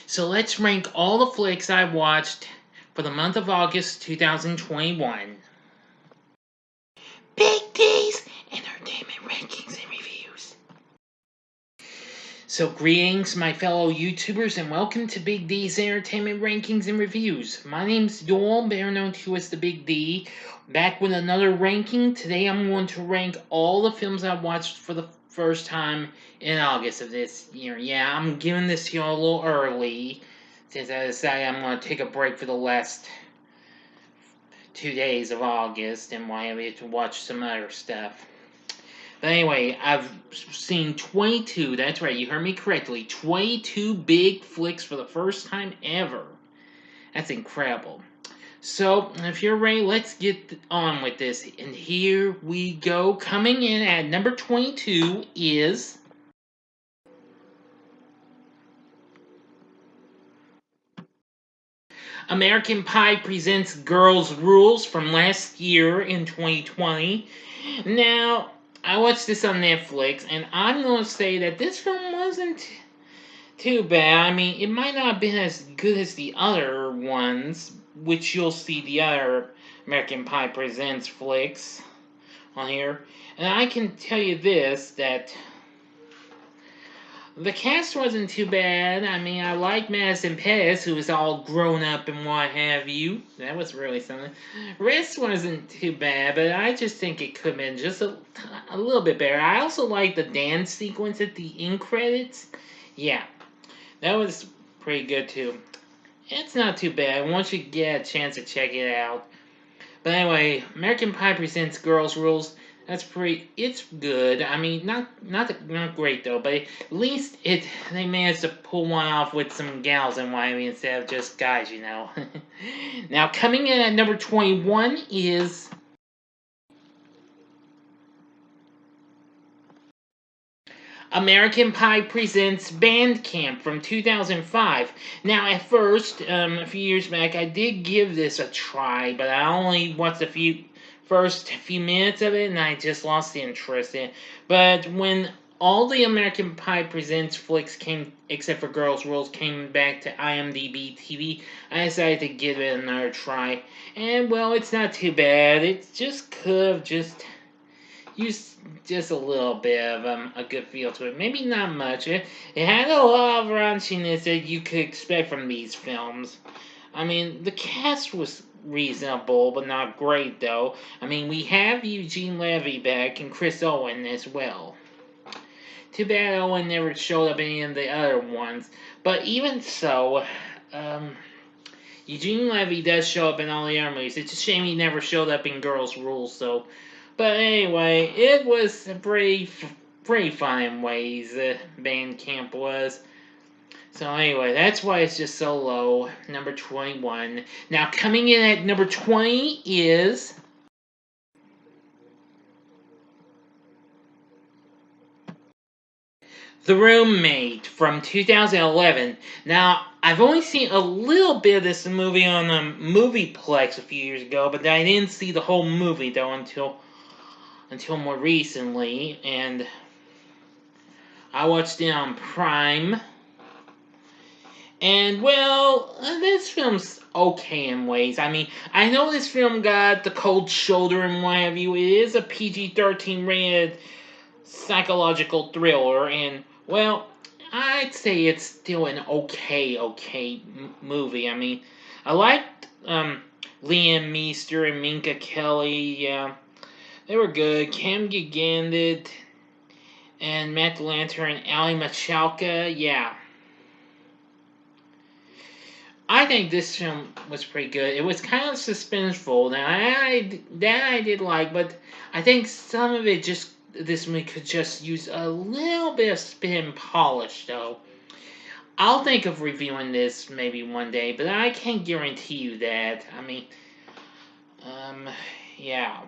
So let's rank all the flicks I watched for the month of August 2021. Big D's Entertainment Rankings and Reviews. So greetings, my fellow YouTubers, and welcome to Big D's Entertainment Rankings and Reviews. My name's Joel, better known to as the Big D, back with another ranking. Today I'm going to rank all the films I watched for the first time in August of this year. Yeah, I'm giving this to you a little early, since I decided I'm going to take a break for the last 2 days of August and why I had to watch some other stuff. But anyway, I've seen 22, that's right, you heard me correctly, 22 big flicks for the first time ever. That's incredible. So, if you're ready, let's get on with this. And here we go. Coming in at number 22 is American Pie Presents Girls Rules from last year in 2020. Now, I watched this on Netflix, and I'm going to say that this film wasn't too bad. I mean, it might not have been as good as the other ones, which you'll see the other American Pie Presents flicks on here. And I can tell you this, that the cast wasn't too bad. I mean, I like Madison Pettis, who was all grown up and what have you. That was really something. Rest wasn't too bad, but I just think it could have been just a little bit better. I also like the dance sequence at the end credits. Yeah, that was pretty good too. It's not too bad once you get a chance to check it out. But anyway, American Pie Presents Girls Rules. It's good. I mean, not great though, but at least they managed to pull one off with some gals in Miami instead of just guys, you know. Now, coming in at number 21 is American Pie Presents Band Camp from 2005. Now, at first, a few years back, I did give this a try, but I only watched first few minutes of it, and I just lost the interest in it. But when all the American Pie Presents flicks came, except for Girls Rules, came back to IMDb TV, I decided to give it another try. And, well, it's not too bad. It just could have just used just a little bit of a good feel to it. Maybe not much. It had a lot of raunchiness that you could expect from these films. I mean, the cast was reasonable, but not great, though. I mean, we have Eugene Levy back and Chris Owen as well. Too bad Owen never showed up in any of the other ones. But even so, Eugene Levy does show up in all the other movies. It's a shame he never showed up in Girls Rules, though. But anyway, it was pretty fun in ways, Band Camp was. So anyway, that's why it's just so low, number 21. Now, coming in at number 20 is The Roommate from 2011. Now, I've only seen a little bit of this movie on Movieplex a few years ago, but I didn't see the whole movie, though, until more recently, and I watched it on Prime. And, well, this film's okay in ways. I mean, I know this film got the cold shoulder and what have you. It is a PG-13 rated psychological thriller, and, well, I'd say it's still an okay movie. I mean, I liked Liam Meester and Minka Kelly, yeah. They were good. Cam Gigandit and Matt Lanter and Ali Machalka, yeah. I think this film was pretty good. It was kind of suspenseful. Now, I did like, but I think some of it this movie could just use a little bit of spin and polish, though. I'll think of reviewing this maybe one day, but I can't guarantee you that. I mean, yeah.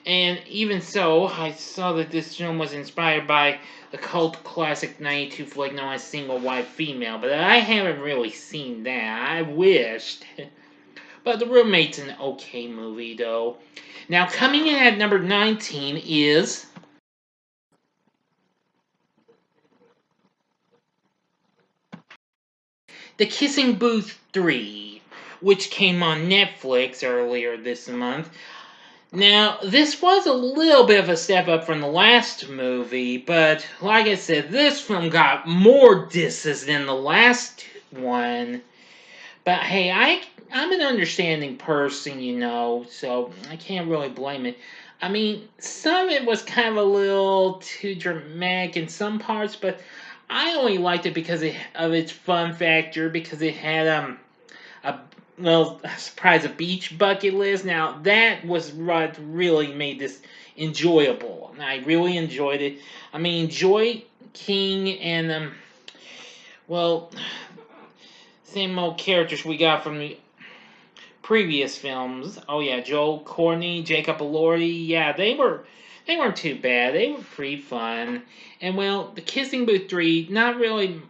And even so, I saw that this film was inspired by the cult classic 92 flick known as Single White Female, but I haven't really seen that. I wished. But The Roommate's an okay movie, though. Now, coming in at number 19 is The Kissing Booth 3, which came on Netflix earlier this month. Now, this was a little bit of a step up from the last movie, but like I said, this film got more disses than the last one. But hey, I'm an understanding person, so I can't really blame it. I mean, some of it was kind of a little too dramatic in some parts, but I only liked it because of its fun factor, because it had a surprise, a beach bucket list. Now that was what really made this enjoyable, and I really enjoyed it. I mean, Joy King and well, same old characters we got from the previous films. Oh yeah, Joel Courtney, Jacob Elordi. Yeah, they weren't too bad. They were pretty fun. And well, the Kissing Booth 3, not really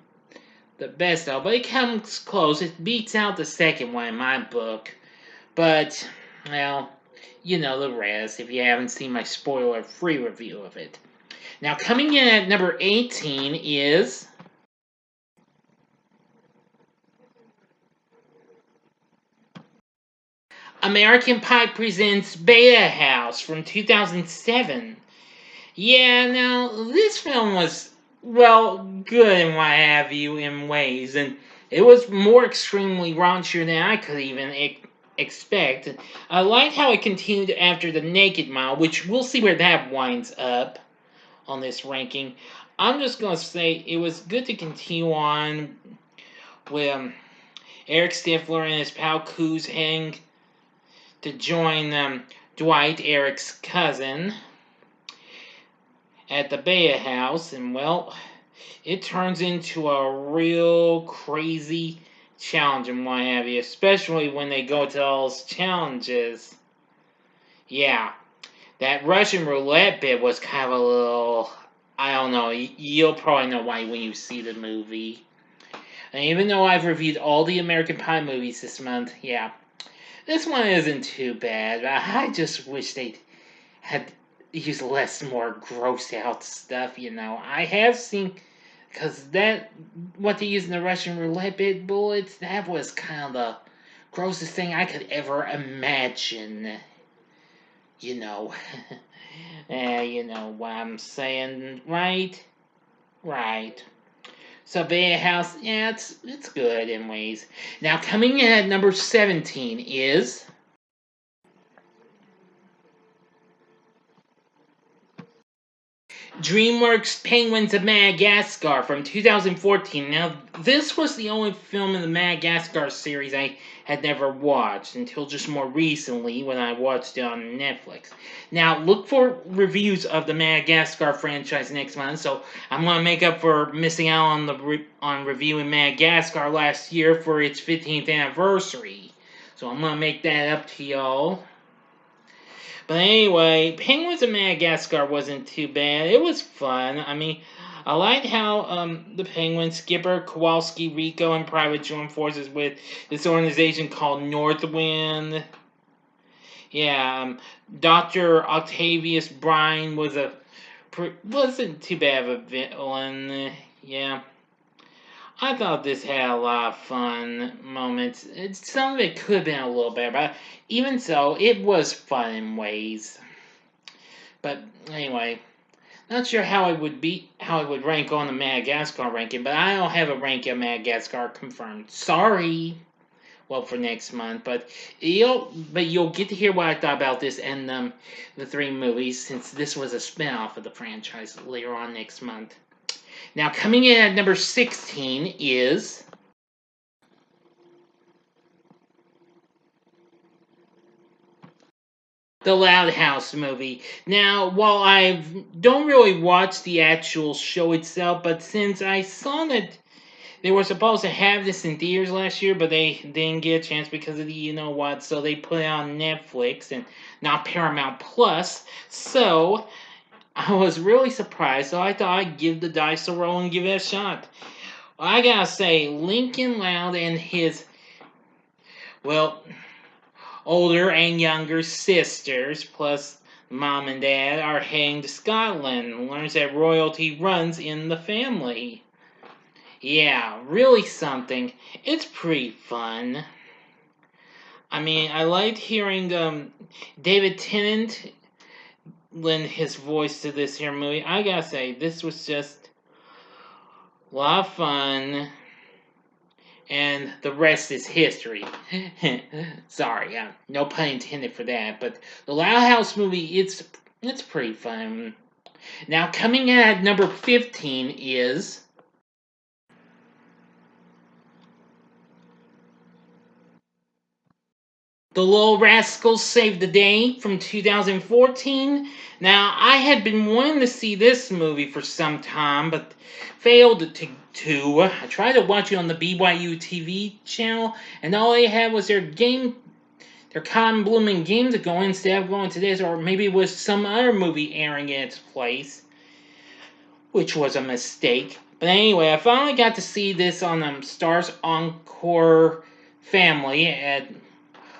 the best though, but it comes close. It beats out the second one in my book. But well, you know the rest if you haven't seen my spoiler-free review of it. Now coming in at number 18 is American Pie presents Beta House from 2007. Yeah, now this film was, well, good and what have you in ways, and it was more extremely raunchier than I could even expect. I like how it continued after the Naked Mile, which we'll see where that winds up on this ranking. I'm just gonna say it was good to continue on with Eric Stifler and his pal Coos heading to join Dwight, Eric's cousin, at the Beta House, and well, it turns into a real crazy challenge and what have you, especially when they go to all those challenges. Yeah, that Russian roulette bit was kind of a little, I don't know, you'll probably know why when you see the movie. And even though I've reviewed all the American Pie movies this month, yeah, this one isn't too bad. I just wish they'd had used less more gross out stuff, I have seen, because what they use in the Russian roulette bit bullets, that was kind of the grossest thing I could ever imagine. You know. You know what I'm saying, right? Right. So Beta House, yeah, it's good in ways. Now coming in at number 17 is DreamWorks' Penguins of Madagascar from 2014. Now, this was the only film in the Madagascar series I had never watched until just more recently when I watched it on Netflix. Now, look for reviews of the Madagascar franchise next month, so I'm going to make up for missing out on reviewing Madagascar last year for its 15th anniversary. So I'm going to make that up to y'all. But anyway, Penguins of Madagascar wasn't too bad. It was fun. I mean, I liked how the Penguins, Skipper, Kowalski, Rico, and Private joined forces with this organization called Northwind. Yeah, Dr. Octavius Brine wasn't too bad of a villain. Yeah. I thought this had a lot of fun moments. Some of it could have been a little better, but even so, it was fun in ways. But anyway, not sure how it would rank on the Madagascar ranking, but I don't have a ranking of Madagascar confirmed. Sorry. Well, for next month, but you'll get to hear what I thought about this and the three movies, since this was a spin-off of the franchise later on next month. Now, coming in at number 16 is the Loud House movie. Now, while I don't really watch the actual show itself, but since I saw that they were supposed to have this in theaters last year, but they didn't get a chance because of the you-know-what, so they put it on Netflix and not Paramount Plus, so I was really surprised, so I thought I'd give the dice a roll and give it a shot. Well, I gotta say, Lincoln Loud and his, well, older and younger sisters, plus mom and dad, are heading to Scotland and learns that royalty runs in the family. Yeah, really something. It's pretty fun. I mean, I liked hearing David Tennant lend his voice to this here movie. I gotta say, this was just a lot of fun, and the rest is history. Sorry, no pun intended for that. But the Loud House movie, it's pretty fun. Now, coming in at number 15 is The Little Rascals Save the Day from 2014. Now, I had been wanting to see this movie for some time, but failed to. I tried to watch it on the BYU TV channel, and all they had was their Con Blooming game to go instead of going to this, or maybe it was some other movie airing in its place, which was a mistake. But anyway, I finally got to see this on Stars Encore Family at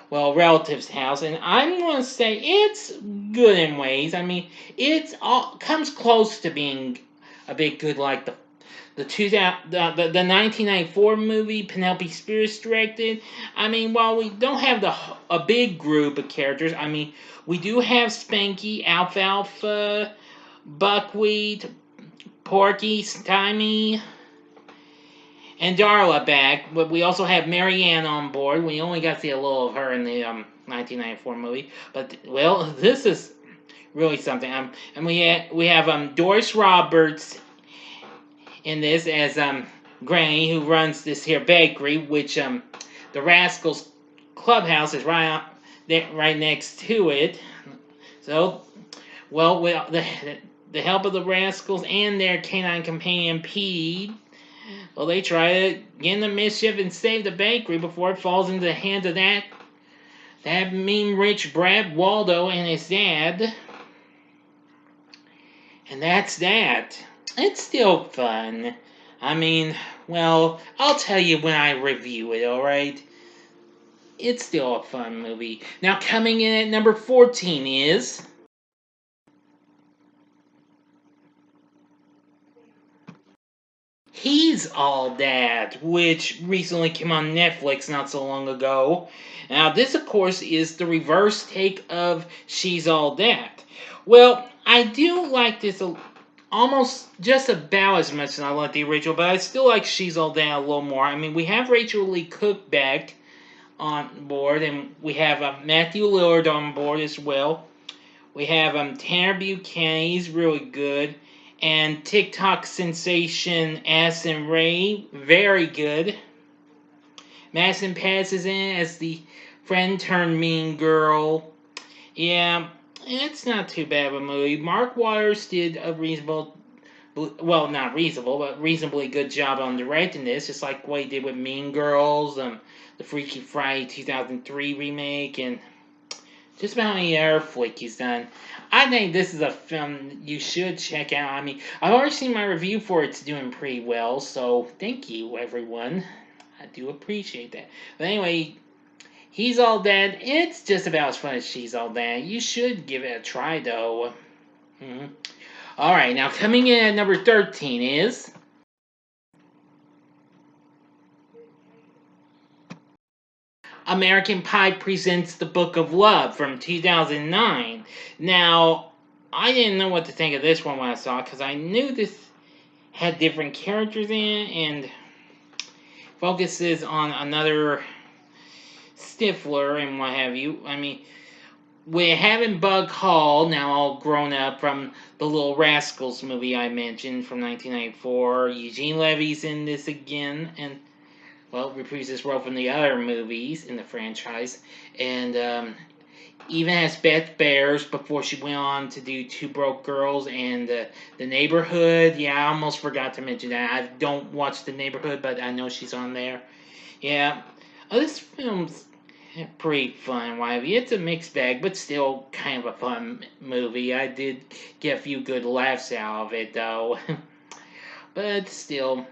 relative's house, and I'm going to say it's good in ways. I mean, it's all comes close to being a bit good, like the 1994 movie Penelope Spears directed. I mean, while we don't have a big group of characters, I mean, we do have Spanky, Alfalfa, Buckwheat, Porky, Stymie, and Darla back, but we also have Marianne on board. We only got to see a little of her in the 1994 movie, but this is really something. And we have Doris Roberts in this as Granny, who runs this here bakery, which the Rascals clubhouse is right next to it. So, with the help of the Rascals and their canine companion Pete, they try to get in the mischief and save the bakery before it falls into the hands of that mean rich Brad Waldo and his dad. And that's that. It's still fun. I mean, I'll tell you when I review it, alright? It's still a fun movie. Now, coming in at number 14 is Hes All Dad, which recently came on Netflix not so long ago. Now, this, of course, is the reverse take of She's All Dad. Well, I do like this almost just about as much as I like the original, but I still like She's All Dad a little more. I mean, we have Rachel Lee Cook back on board, and we have Matthew Lillard on board as well. We have Tanner Buchanan, he's really good. And TikTok sensation Addison Rae, very good. Madison Pass is in as the friend turned mean girl. Yeah, it's not too bad of a movie. Mark Waters did a not reasonable, but reasonably good job on directing this, just like what he did with Mean Girls, the Freaky Friday 2003 remake, and just about any other flick he's done. I think this is a film you should check out. I mean, I've already seen my review for it. It's doing pretty well, so thank you, everyone. I do appreciate that. But anyway, He's All Dad. It's just about as fun as She's All Dad. You should give it a try, though. Alright, now coming in at number 13 is American Pie Presents The Book of Love from 2009. Now, I didn't know what to think of this one when I saw it, because I knew this had different characters in it, and focuses on another Stifler and what have you. I mean, we're having Bug Hall, now all grown up, from the Little Rascals movie I mentioned from 1994. Eugene Levy's in this again, and reprised his role from the other movies in the franchise, and even as Beth Bears before she went on to do Two Broke Girls and The Neighborhood. Yeah, I almost forgot to mention that. I don't watch The Neighborhood, but I know she's on there. Yeah, this film's pretty fun, Wivey. It's a mixed bag, but still kind of a fun movie. I did get a few good laughs out of it, though. But still,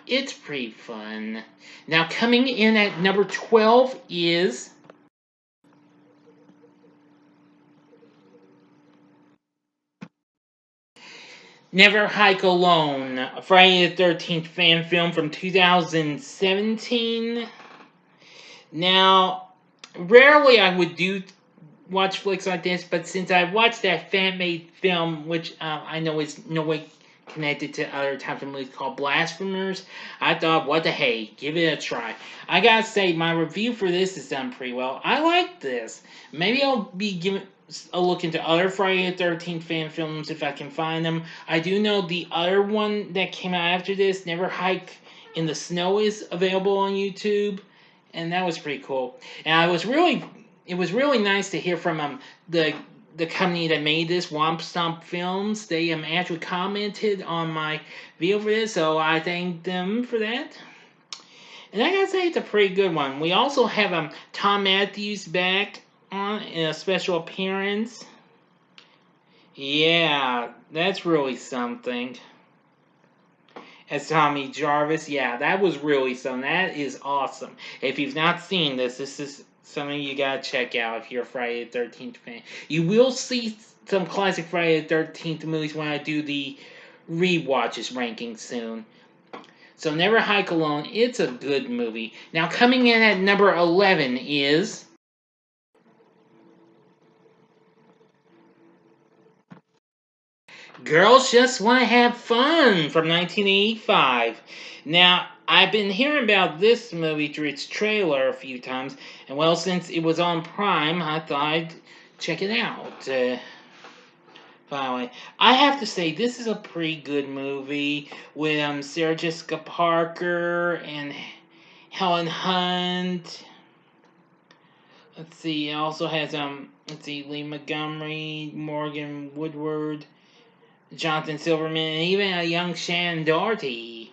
it's pretty fun. Now, coming in at number 12 is Never Hike Alone, a Friday the 13th fan film from 2017. Now, rarely I would do watch flicks like this, but since I watched that fan-made film, which I know is no way connected to other types of movies called Blasphemers, I thought, what the hey, give it a try. I gotta say, my review for this is done pretty well. I like this. Maybe I'll be giving a look into other Friday the 13th fan films if I can find them. I do know the other one that came out after this, Never Hike in the Snow, is available on YouTube, and that was pretty cool. And it was really nice to hear from the company that made this, Womp Stomp Films. They actually commented on my video for this, so I thank them for that. And I gotta say, it's a pretty good one. We also have Tom Matthews back on in a special appearance. Yeah, that's really something. As Tommy Jarvis, yeah, that was really something. That is awesome. If you've not seen this, this is something you gotta check out if you're a Friday the 13th fan. You will see some classic Friday the 13th movies when I do the rewatches ranking soon. So Never Hike Alone, it's a good movie. Now coming in at number 11 is Girls Just Want to Have Fun from 1985. Now, I've been hearing about this movie through its trailer a few times, and well, since it was on Prime, I thought I'd check it out. Finally, I have to say, this is a pretty good movie with Sarah Jessica Parker and Helen Hunt. Let's see, it also has Lee Montgomery, Morgan Woodward, Jonathan Silverman, and even a young Shannon Doherty.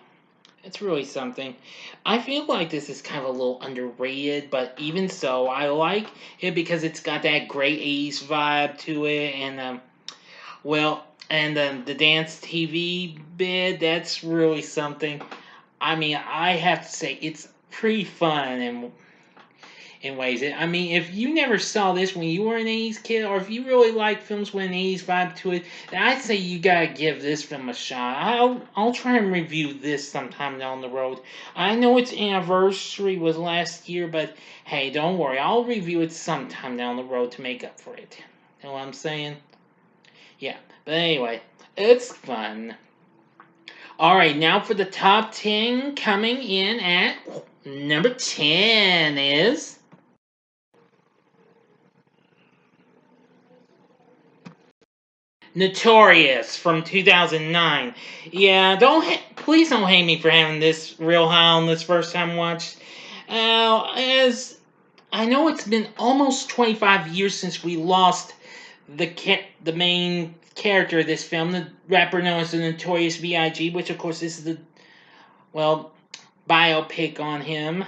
It's really something. I feel like this is kind of a little underrated, but even so, I like it because it's got that great 80s vibe to it, and the dance TV bit, that's really something. I mean, I have to say, it's pretty fun in ways. I mean, if you never saw this when you were an 80s kid, or if you really like films with an 80s vibe to it, then I'd say you gotta give this film a shot. I'll try and review this sometime down the road. I know its anniversary was last year, but hey, don't worry, I'll review it sometime down the road to make up for it. You know what I'm saying? Yeah, but anyway, it's fun. Alright, now for the top 10, coming in at number 10 is Notorious from 2009. Yeah, please don't hate me for having this real high on this first time watch. As I know, it's been almost 25 years since we lost the main character of this film, the rapper known as the Notorious B.I.G., which of course is the well biopic on him.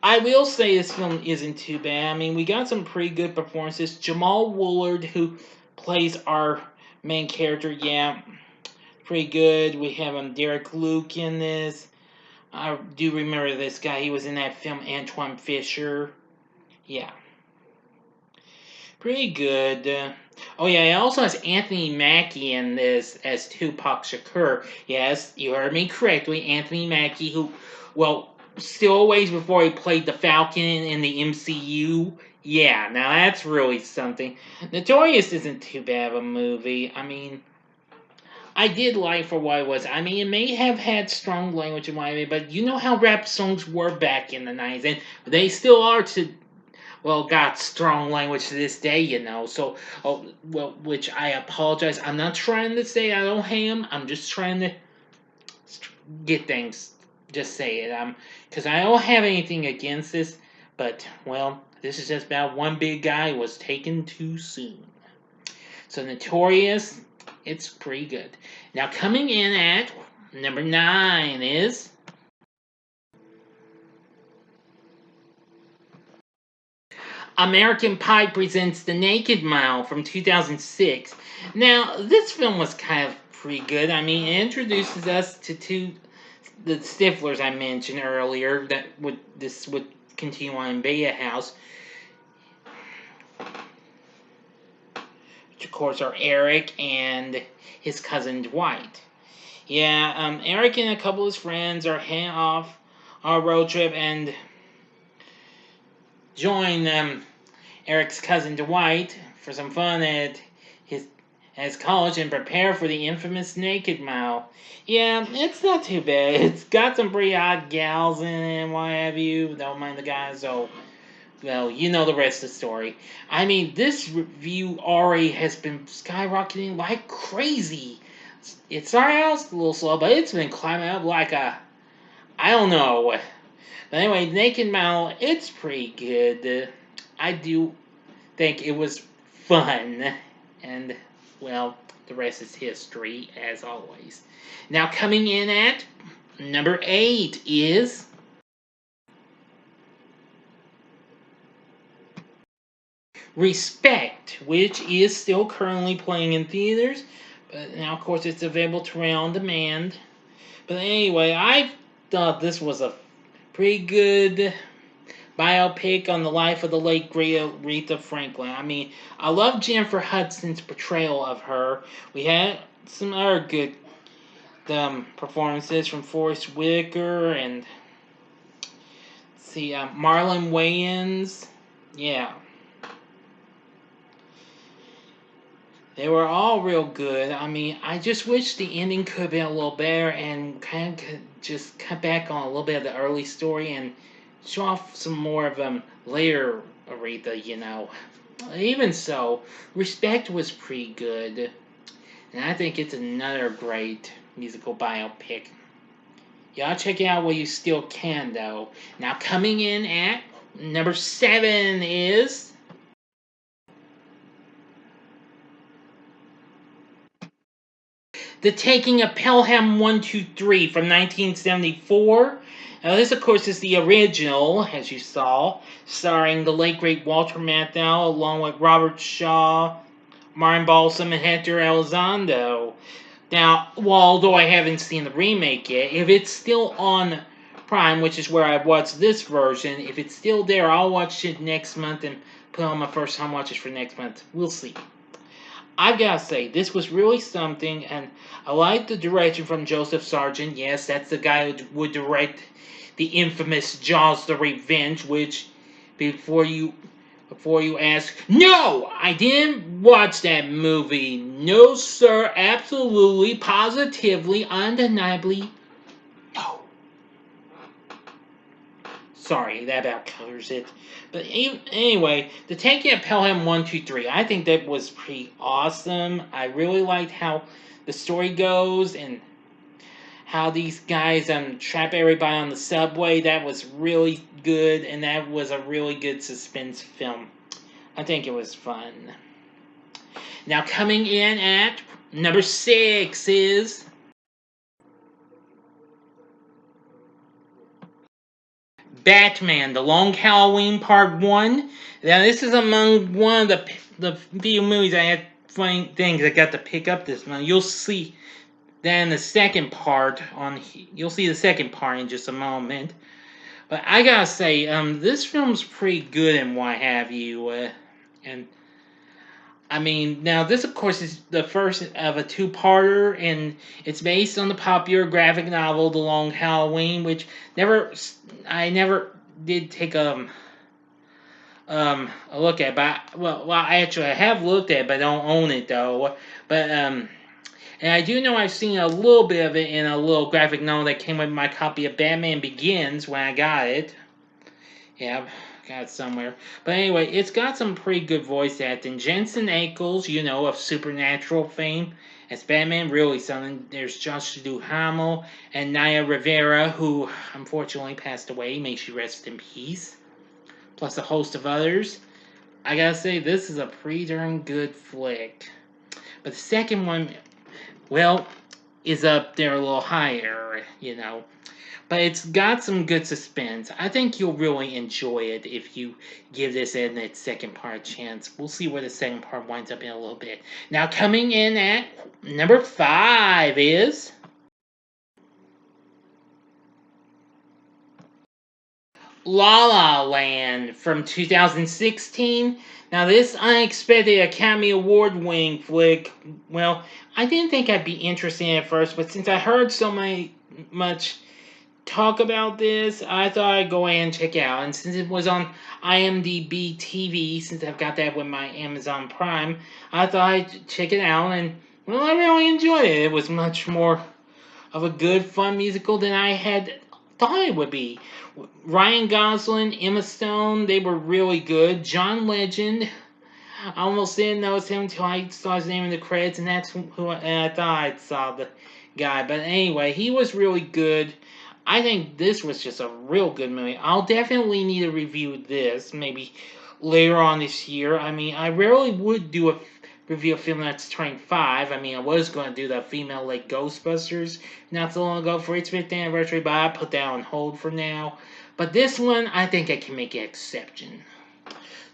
I will say this film isn't too bad. I mean, we got some pretty good performances. Jamal Woolard, who plays our main character, yeah, pretty good. We have Derek Luke in this. I do remember this guy. He was in that film Antoine Fisher. Yeah, pretty good. Oh yeah, it also has Anthony Mackie in this as Tupac Shakur. Yes, you heard me correctly. Anthony Mackie, who, well, still ways before he played the Falcon in the MCU. Yeah, now that's really something. Notorious isn't too bad of a movie. I mean, I did like for what it was. I mean, it may have had strong language and whatever, but you know how rap songs were back in the 90s, and they still are to, well, got strong language to this day, you know. So, which I apologize. I'm not trying to say I don't hate him. I'm just trying to get things. Just say it. Because I don't have anything against this, but well, this is just about one big guy who was taken too soon. So Notorious, it's pretty good. Now coming in at number 9 is American Pie presents The Naked Mile from 2006. Now, this film was kind of pretty good. I mean, it introduces us to the Stiflers I mentioned earlier that would continue on in Beta House. of course, are Eric and his cousin Dwight. Yeah, Eric and a couple of his friends are heading off on a road trip and join Eric's cousin Dwight for some fun at his college and prepare for the infamous Naked Mile. Yeah, it's not too bad. It's got some pretty odd gals in it and what have you. Don't mind the guys, so well, you know the rest of the story. I mean, this review already has been skyrocketing like crazy. It started out a little slow, but it's been climbing up like I don't know. But anyway, Naked Mile, it's pretty good. I do think it was fun. And, well, the rest is history, as always. Now, coming in at number 8 is Respect, which is still currently playing in theaters. But now, of course, it's available to rent on demand. But anyway, I thought this was a pretty good biopic on the life of the late great Aretha Franklin. I mean, I love Jennifer Hudson's portrayal of her. We had some other good performances from Forrest Whitaker and Marlon Wayans. Yeah. They were all real good. I mean, I just wish the ending could have been a little better and kind of could just cut back on a little bit of the early story and show off some more of later Aretha, you know. Even so, Respect was pretty good. And I think it's another great musical biopic. Y'all check it out while you still can, though. Now, coming in at number 7 is The Taking of Pelham 123 from 1974. Now, this, of course, is the original, as you saw, starring the late, great Walter Matthau, along with Robert Shaw, Martin Balsam, and Hector Elizondo. Now, well, although I haven't seen the remake yet, if it's still on Prime, which is where I watched this version, if it's still there, I'll watch it next month and put on my first time watches for next month. We'll see. I've got to say, this was really something, and I like the direction from Joseph Sargent. Yes, that's the guy who would direct the infamous Jaws the Revenge, which, before you ask, no, I didn't watch that movie. No, sir, absolutely, positively, undeniably, no. Sorry, that about covers it. But anyway, The Taking of Pelham 123, I think that was pretty awesome. I really liked how the story goes and how these guys trap everybody on the subway. That was really good, and that was a really good suspense film. I think it was fun. Now, coming in at number 6 is Batman, The Long Halloween Part 1. Now, this is among one of the few movies I had funny things I got to pick up this month. You'll see that in the second part you'll see the second part in just a moment. But I gotta say, this film's pretty good and what have you. And I mean, now this of course is the first of a two-parter, and it's based on the popular graphic novel The Long Halloween, which I never did take a look at. But well, I actually have looked at it, but I don't own it though. But and I do know I've seen a little bit of it in a little graphic novel that came with my copy of Batman Begins when I got it. Yeah, got it somewhere. But anyway, it's got some pretty good voice acting. Jensen Ackles, you know, of Supernatural fame, as Batman, really something. There's Josh Duhamel and Naya Rivera, who unfortunately passed away. May she rest in peace. Plus a host of others. I gotta say, this is a pretty darn good flick. But the second one, well, is up there a little higher, you know. But it's got some good suspense. I think you'll really enjoy it if you give this in its second part a chance. We'll see where the second part winds up in a little bit. Now, coming in at number 5 is La La Land from 2016. Now, this unexpected Academy Award winning flick, well, I didn't think I'd be interested in it at first, but since I heard so much talk about this, I thought I'd go ahead and check it out. And since it was on IMDb TV, since I've got that with my Amazon Prime, I thought I'd check it out. And, well, I really enjoyed it. It was much more of a good, fun musical than I had thought it would be. Ryan Gosling, Emma Stone, they were really good. John Legend, I almost didn't notice him until I saw his name in the credits, and that's who I thought I saw the guy. But anyway, he was really good. I think this was just a real good movie. I'll definitely need to review this, maybe later on this year. I mean, I rarely would do a review a film that's turning 5. I mean, I was going to do the female like Ghostbusters not so long ago for its 5th anniversary, but I put that on hold for now. But this one, I think I can make an exception.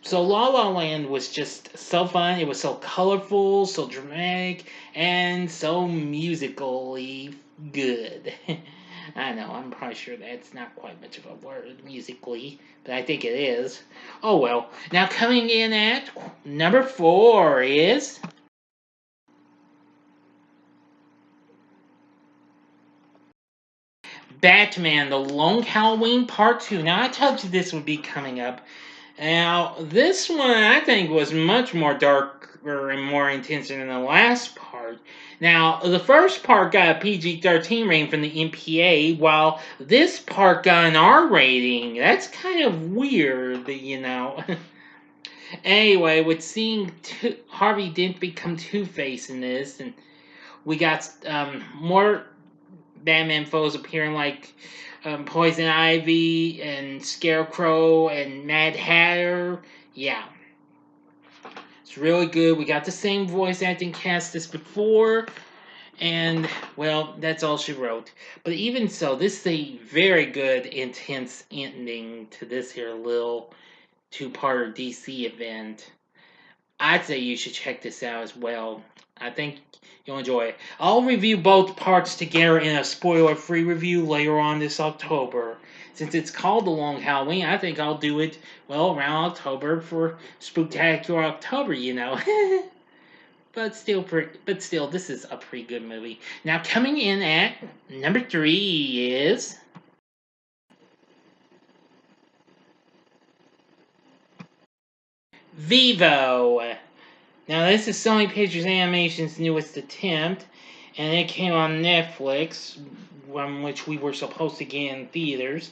So La La Land was just so fun. It was so colorful, so dramatic, and so musically good. I know, I'm probably sure that's not quite much of a word, musically, but I think it is. Oh well. Now coming in at number 4 is... Batman, The Long Halloween Part 2. Now, I told you this would be coming up. Now, this one I think was much more darker and more intense than the last part. Now, the first part got a PG-13 rating from the MPA, while this part got an R rating. That's kind of weird, you know. Anyway, with seeing Harvey Dent become Two-Face in this, and we got more Batman foes appearing like Poison Ivy and Scarecrow and Mad Hatter. Yeah. It's really good. We got the same voice acting cast as before. And, well, that's all she wrote. But even so, this is a very good, intense ending to this here little 2-parter DC event. I'd say you should check this out as well. I think you'll enjoy it. I'll review both parts together in a spoiler-free review later on this October. Since it's called The Long Halloween, I think I'll do it, well, around October for Spooktacular October, you know. But still, this is a pretty good movie. Now, coming in at number 3 is... Vivo. Now, this is Sony Pictures Animation's newest attempt, and it came on Netflix, which we were supposed to get in theaters.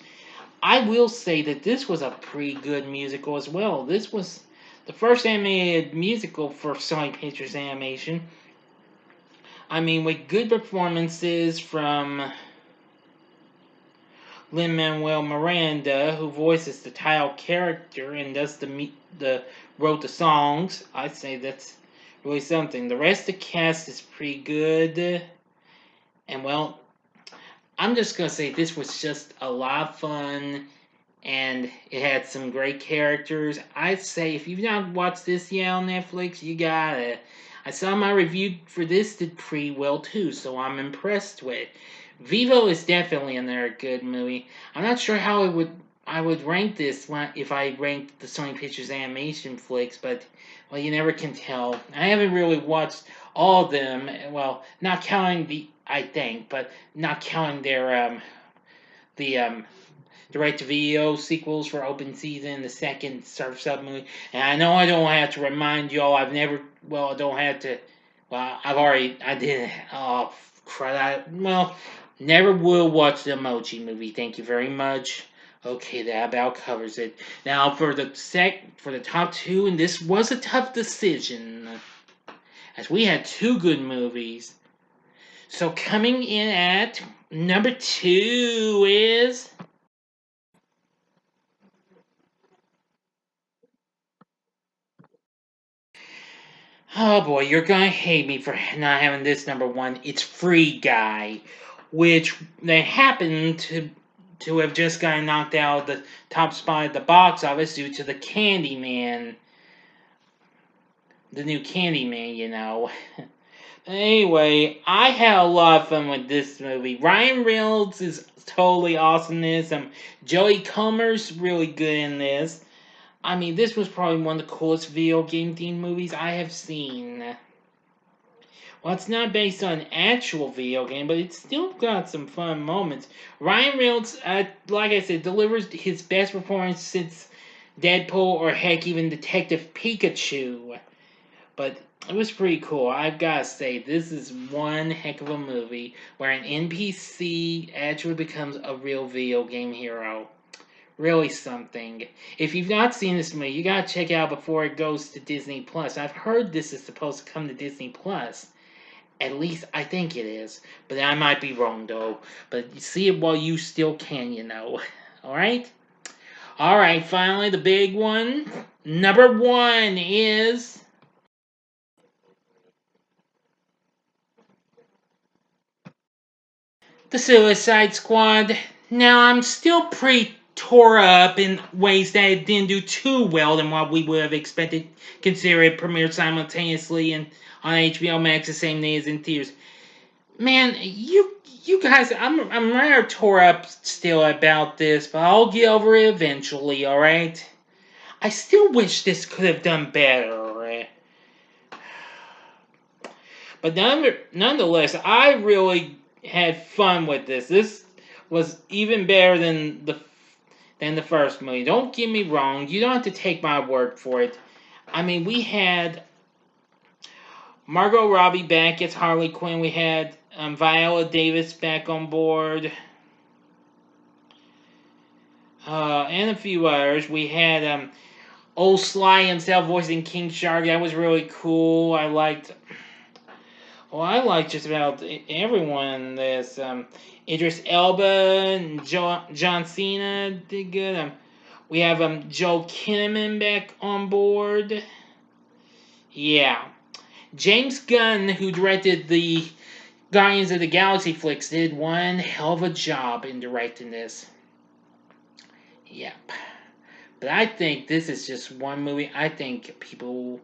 I will say that this was a pretty good musical as well. This was the first animated musical for Sony Pictures Animation. I mean, with good performances from Lin-Manuel Miranda, who voices the title character and does wrote the songs. I'd say that's really something. The rest of the cast is pretty good. And, well, I'm just going to say this was just a lot of fun. And it had some great characters. I'd say if you've not watched this yet on Netflix, you got it. I saw my review for this did pretty well too, so I'm impressed with it. Vivo is definitely another good movie. I'm not sure how I would rank this if I ranked the Sony Pictures Animation flicks, but, well, you never can tell. I haven't really watched all of them, well, not counting but not counting their, direct-to-video sequels for Open Season, the second Surf's Up movie. And I know I don't have to remind y'all, I didn't, never will watch the Emoji Movie, thank you very much. Okay, that about covers it. Now, for the top 2, and this was a tough decision, as we had 2 good movies. So, coming in at number 2 is... Oh boy, you're gonna hate me for not having this number 1. It's Free Guy, which they happen to have just gotten knocked out of the top spot at the box office due to the Candyman, the new Candyman, you know. Anyway, I had a lot of fun with this movie. Ryan Reynolds is totally awesome in this. Joey Comer's really good in this. I mean, this was probably one of the coolest video game themed movies I have seen. Well, it's not based on an actual video game, but it's still got some fun moments. Ryan Reynolds, like I said, delivers his best performance since Deadpool or heck, even Detective Pikachu. But it was pretty cool. I've got to say, this is one heck of a movie where an NPC actually becomes a real video game hero. Really something. If you've not seen this movie, you gotta check it out before it goes to Disney Plus. I've heard this is supposed to come to Disney Plus. At least I think it is. But I might be wrong though. But see it while you still can, you know. Alright? Alright, finally the big one. Number one is The Suicide Squad. Now, I'm still pretty tore up in ways that it didn't do too well than what we would have expected, considering it premiered simultaneously and on HBO Max the same day as in theaters. Man, you guys, I'm rather tore up still about this, but I'll get over it eventually. All right. I still wish this could have done better. But nonetheless, I really had fun with this. This was even better than the first movie. Don't get me wrong. You don't have to take my word for it. I mean, we had Margot Robbie back as Harley Quinn. We had Viola Davis back on board. And a few others. We had old Sly himself voicing King Shark. That was really cool. I liked just about everyone in this. Idris Elba and John Cena did good. We have Joe Kinnaman back on board. Yeah. James Gunn, who directed the Guardians of the Galaxy flicks, did one hell of a job in directing this. Yep. But I think this is just one movie. I think people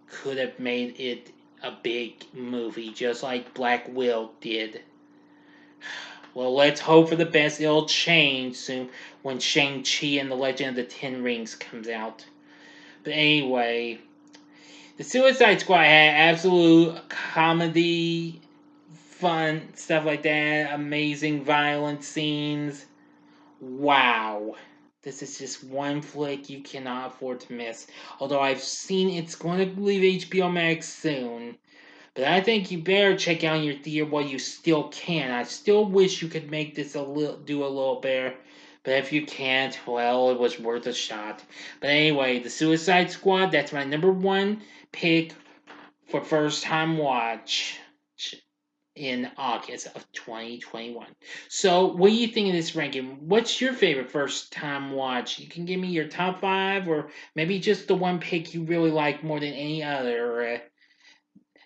could have made it a big movie, just like Black Widow did. Well, let's hope for the best. It'll change soon when Shang-Chi and the Legend of the Ten Rings comes out. But anyway, the Suicide Squad had absolute comedy, fun, stuff like that, amazing violent scenes. Wow. This is just one flick you cannot afford to miss. Although I've seen it's going to leave HBO Max soon. But I think you better check out your theater while you still can. I still wish you could make this do a little better. But if you can't, well, it was worth a shot. But anyway, The Suicide Squad, that's my number one pick for first time watch in August of 2021. So, what do you think of this ranking? What's your favorite first time watch? You can give me your top five, or maybe just the one pick you really like more than any other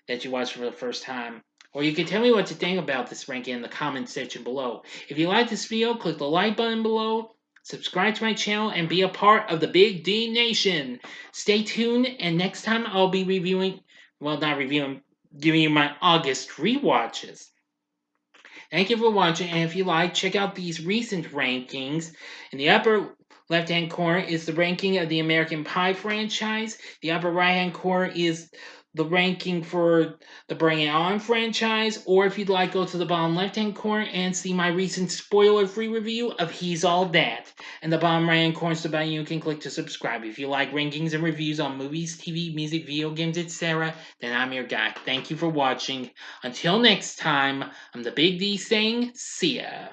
that you watched for the first time. Or you can tell me what you think about this ranking in the comment section below. If you like this video, click the like button below, subscribe to my channel, and be a part of the Big D Nation. Stay tuned, and next time I'll be giving you my August rewatches. Thank you for watching, and if you like, check out these recent rankings. In the upper left-hand corner is the ranking of the American Pie franchise. The upper right-hand corner is the ranking for the Bring It On franchise. Or if you'd like, go to the bottom left-hand corner and see my recent spoiler-free review of Hes All Dad. And the bottom right-hand corner is the button you can click to subscribe. If you like rankings and reviews on movies, TV, music, video games, etc., then I'm your guy. Thank you for watching. Until next time, I'm the Big D saying, see ya.